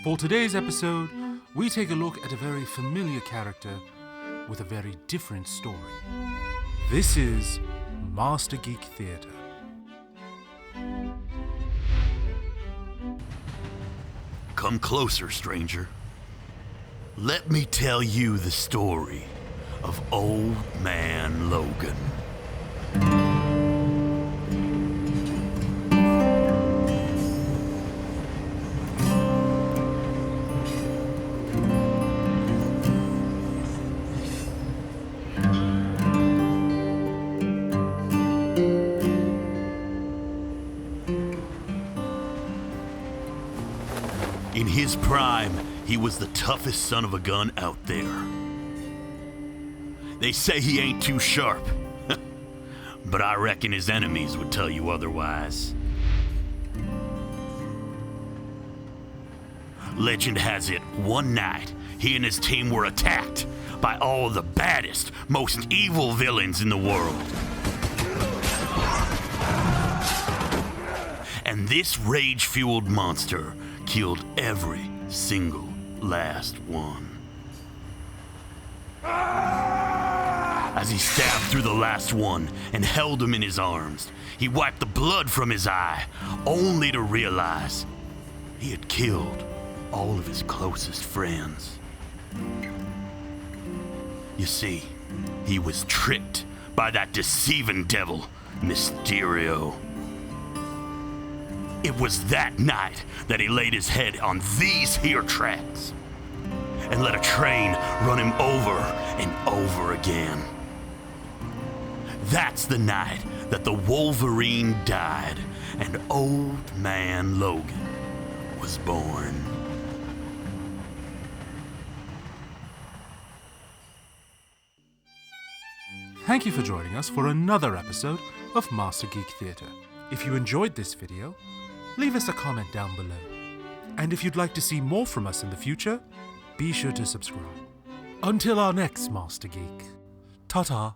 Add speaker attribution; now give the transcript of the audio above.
Speaker 1: For today's episode, we take a look at a very familiar character with a very different story. This is Mastergeek Theatre.
Speaker 2: Come closer, stranger. Let me tell you the story of Old Man Logan. In his prime, he was the toughest son of a gun out there. They say he ain't too sharp, but I reckon his enemies would tell you otherwise. Legend has it, one night, he and his team were attacked by all the baddest, most evil villains in the world. And this rage-fueled monster killed every single last one. As he stabbed through the last one and held him in his arms, he wiped the blood from his eye, only to realize he had killed all of his closest friends. You see, he was tricked by that deceiving devil, Mysterio. It was that night that he laid his head on these here tracks and let a train run him over and over again. That's the night that the Wolverine died and Old Man Logan was born.
Speaker 1: Thank you for joining us for another episode of Mastergeek Theatre. If you enjoyed this video, leave us a comment down below. And if you'd like to see more from us in the future, be sure to subscribe. Until our next Master Geek, ta-ta.